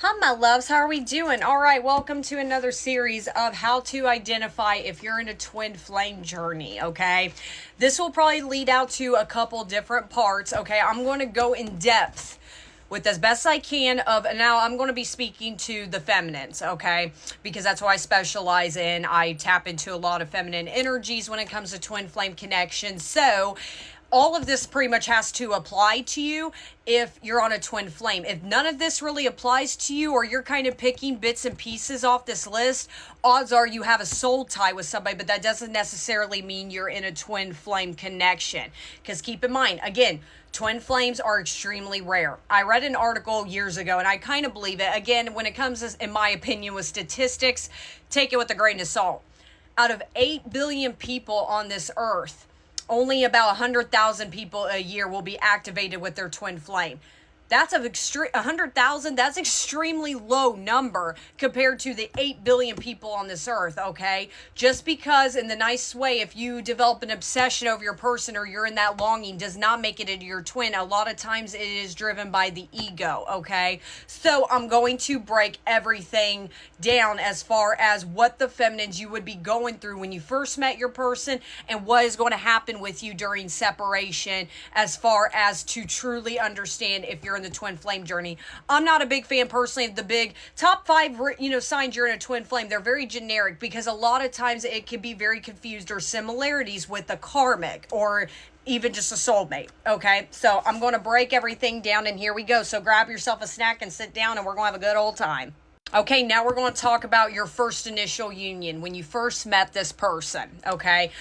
Hi, my loves. How are we doing? All right, welcome to another series of how to identify if you're in a twin flame journey, okay? This will probably lead out to a couple different parts, okay? I'm going to go in depth with as best I can now I'm going to be speaking to the feminines, okay? Because that's what I specialize in. I tap into a lot of feminine energies when it comes to twin flame connections. So all of this pretty much has to apply to you if you're on a twin flame. If none of this really applies to you, or you're kind of picking bits and pieces off this list, odds are you have a soul tie with somebody, but that doesn't necessarily mean you're in a twin flame connection. Because keep in mind, again, twin flames are extremely rare. I read an article years ago, and I kind of believe it. Again, when it comes to, in my opinion, with statistics, take it with a grain of salt. Out of 8 billion people on this earth, only about 100,000 people a year will be activated with their twin flame. That's 100,000. That's extremely low number compared to the 8 billion people on this earth, okay? Just because in the nice way, if you develop an obsession over your person or you're in that longing, does not make it into your twin. A lot of times it is driven by the ego, okay? So I'm going to break everything down as far as what the feminines you would be going through when you first met your person and what is going to happen with you during separation, as far as to truly understand if you're in the twin flame journey. I'm not a big fan personally of the big top 5 signs you're in a twin flame. They're very generic because a lot of times it can be very confused, or similarities with a karmic or even just a soulmate. Okay, so I'm going to break everything down, and here we go. So grab yourself a snack and sit down, and we're going to have a good old time. Okay, now we're going to talk about your first initial union, when you first met this person, okay?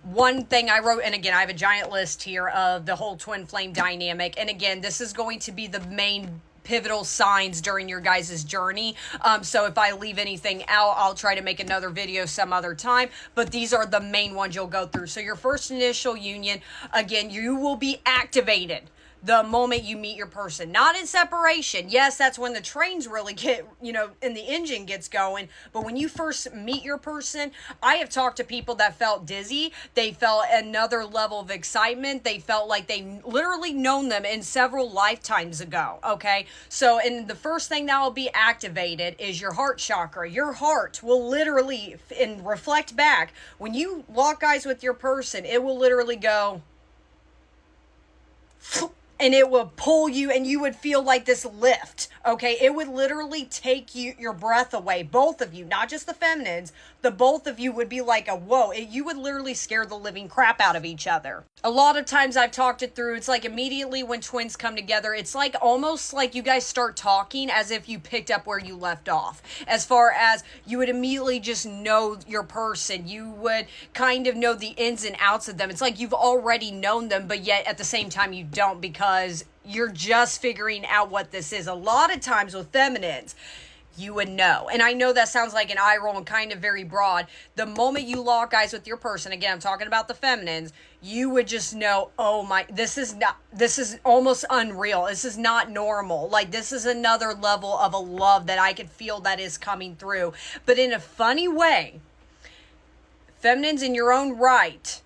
One thing I wrote, and again, I have a giant list here of the whole twin flame dynamic, and again, this is going to be the main pivotal signs during your guys' journey. So if I leave anything out, I'll try to make another video some other time, but these are the main ones you'll go through. So your first initial union, again, you will be activated the moment you meet your person, not in separation. Yes, that's when the trains really get, and the engine gets going. But when you first meet your person, I have talked to people that felt dizzy. They felt another level of excitement. They felt like they literally known them in several lifetimes ago. Okay. So, and the first thing that will be activated is your heart chakra. Your heart will literally, and reflect back, when you lock eyes with your person, it will literally go, and it will pull you, and you would feel like this lift, okay? It would literally take your breath away, both of you, not just the feminines. The both of you would be like a whoa. You would literally scare the living crap out of each other. A lot of times I've talked it through. It's like immediately when twins come together, it's like almost like you guys start talking as if you picked up where you left off. As far as you would immediately just know your person. You would kind of know the ins and outs of them. It's like you've already known them, but yet at the same time you don't, because you're just figuring out what this is. A lot of times with feminines, you would know. And I know that sounds like an eye roll and kind of very broad. The moment you lock eyes with your person, again, I'm talking about the feminines, you would just know, oh my, this is almost unreal. This is not normal. Like, this is another level of a love that I could feel that is coming through. But in a funny way, feminines in your own right,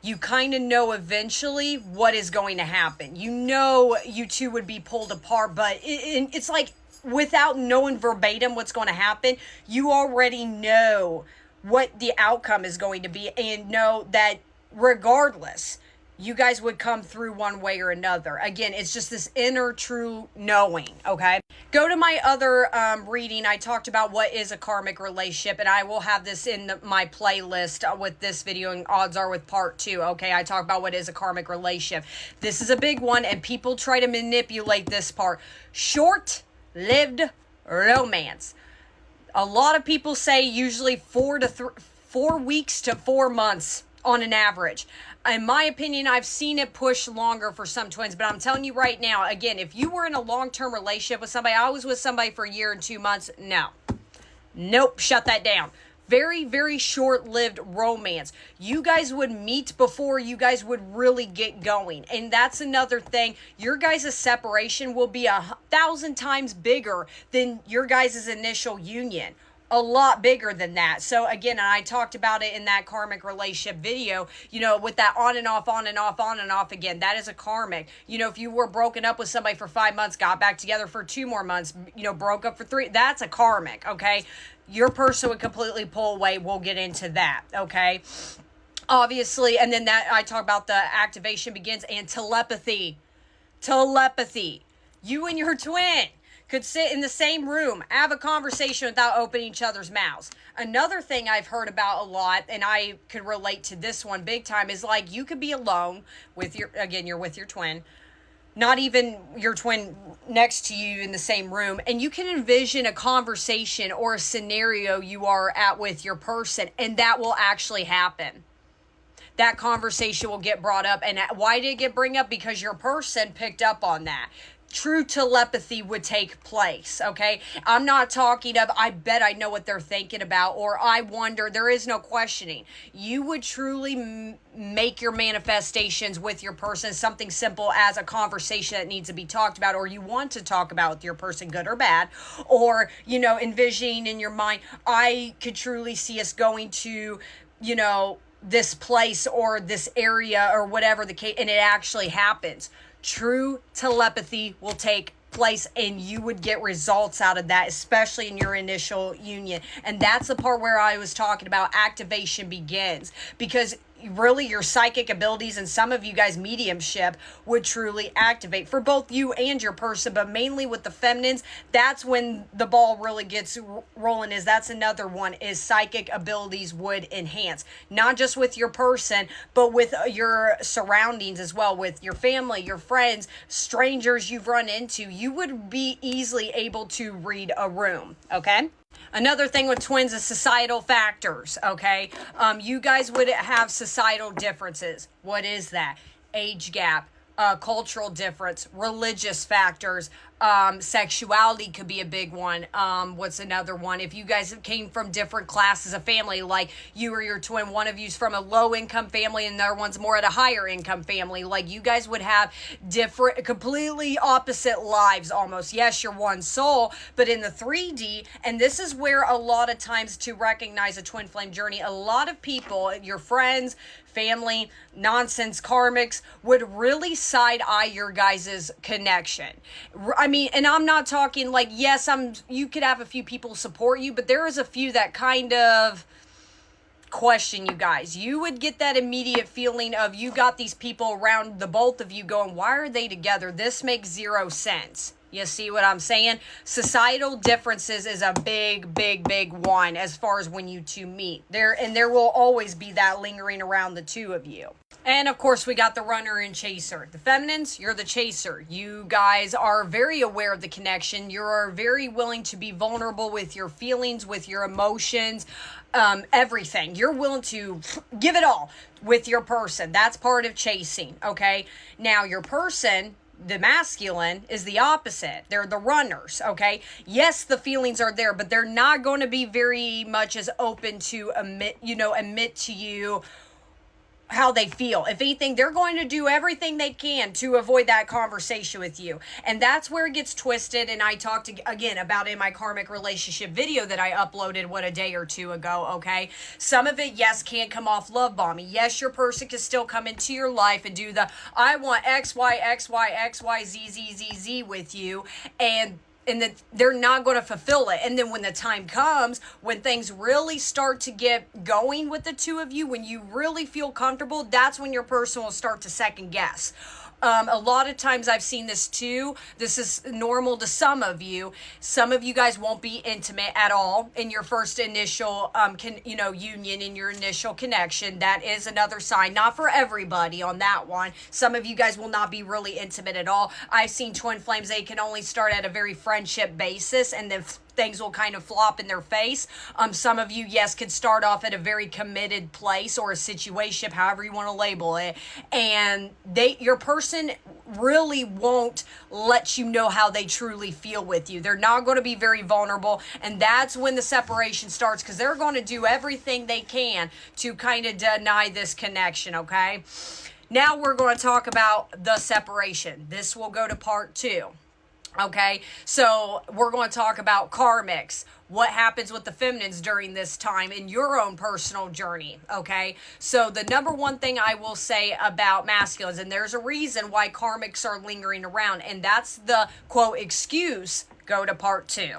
you kind of know eventually what is going to happen. You know you two would be pulled apart, but it's like, without knowing verbatim what's going to happen, you already know what the outcome is going to be, and know that regardless, you guys would come through one way or another. Again, it's just this inner true knowing, okay? Go to my other reading. I talked about what is a karmic relationship, and I will have this in my playlist with this video, and odds are with part 2, okay? I talk about what is a karmic relationship. This is a big one, and people try to manipulate this part. Short-lived romance. A lot of people say usually 4 weeks to 4 months on an average. In my opinion, I've seen it push longer for some twins, but I'm telling you right now, again, if you were in a long-term relationship with somebody, I was with somebody for a year and 2 months, nope, shut that down. Very, very short-lived romance. You guys would meet before you guys would really get going. And that's another thing. Your guys' separation will be 1,000 times bigger than your guys' initial union. a lot bigger than that. So again, and I talked about it in that karmic relationship video, you know, with that on and off, on and off, on and off again, that is a karmic. You know, if you were broken up with somebody for 5 months, got back together for 2 more months, you know, broke up for 3, that's a karmic, okay? Your person would completely pull away. We'll get into that, okay? Obviously, and then that I talk about the activation begins and telepathy. Telepathy. You and your twin could sit in the same room, have a conversation without opening each other's mouths. Another thing I've heard about a lot, and I could relate to this one big time, is like you could be alone with your, again, you're with your twin, not even your twin next to you in the same room, and you can envision a conversation or a scenario you are at with your person, and that will actually happen. That conversation will get brought up. And why did it get bring up? Because your person picked up on that. True telepathy would take place, okay? I'm not talking of, I bet I know what they're thinking about, or I wonder. There is no questioning. You would truly make your manifestations with your person something simple as a conversation that needs to be talked about, or you want to talk about with your person, good or bad, or, you know, envisioning in your mind, I could truly see us going to, you know, this place or this area or whatever the case, and it actually happens. True telepathy will take place and you would get results out of that, especially in your initial union. And that's the part where I was talking about activation begins, because really your psychic abilities and some of you guys mediumship would truly activate for both you and your person, but mainly with the feminines. That's when the ball really gets rolling. That's another one, is psychic abilities would enhance, not just with your person, but with your surroundings as well, with your family, your friends, strangers you've run into. You would be easily able to read a room, okay? Another thing with twins is societal factors, okay? You guys would have societal differences. What is that? Age gap, cultural difference, religious factors, sexuality could be a big one. What's another one? If you guys came from different classes of family, like you or your twin, one of you's from a low income family and the other one's more at a higher income family, like you guys would have different, completely opposite lives almost. Yes, you're one soul, but in the 3D, and this is where a lot of times to recognize a twin flame journey, a lot of people, your friends, family, nonsense karmics, would really side eye your guys' connection. I mean, and I'm not talking like, yes, you could have a few people support you, but there is a few that kind of question you guys. You would get that immediate feeling of, you got these people around the both of you going, why are they together? This makes zero sense. You see what I'm saying? Societal differences is a big, big, big one as far as when you two meet. There will always be that lingering around the two of you. And of course, we got the runner and chaser. The feminines, you're the chaser. You guys are very aware of the connection. You're very willing to be vulnerable with your feelings, with your emotions, everything. You're willing to give it all with your person. That's part of chasing, okay? Now, your person, the masculine, is the opposite. They're the runners, okay? Yes, the feelings are there, but they're not going to be very much as open to admit to you how they feel. If anything, they're going to do everything they can to avoid that conversation with you. And that's where it gets twisted. And I talked again about in my karmic relationship video that I uploaded, a day or two ago, okay? Some of it, yes, can't come off love bombing. Yes, your person can still come into your life and do the, I want X, Y, X, Y, X, Y, Z, Z, Z, Z with you. And that they're not going to fulfill it. And then when the time comes, when things really start to get going with the two of you, when you really feel comfortable, that's when your person will start to second guess. A lot of times I've seen this too. This is normal to some of you. Some of you guys won't be intimate at all in your first initial, union, in your initial connection. That is another sign. Not for everybody on that one. Some of you guys will not be really intimate at all. I've seen twin flames, they can only start at a very friendship basis, and then things will kind of flop in their face. Some of you, yes, could start off at a very committed place or a situation, however you want to label it, and your person really won't let you know how they truly feel with you. They're not going to be very vulnerable, and that's when the separation starts, because they're going to do everything they can to kind of deny this connection, okay? Now we're going to talk about the separation. This will go to part 2. Okay, so we're going to talk about karmics. What happens with the feminines during this time in your own personal journey? Okay, so the number one thing I will say about masculines, and there's a reason why karmics are lingering around, and that's the quote excuse. Go to part 2.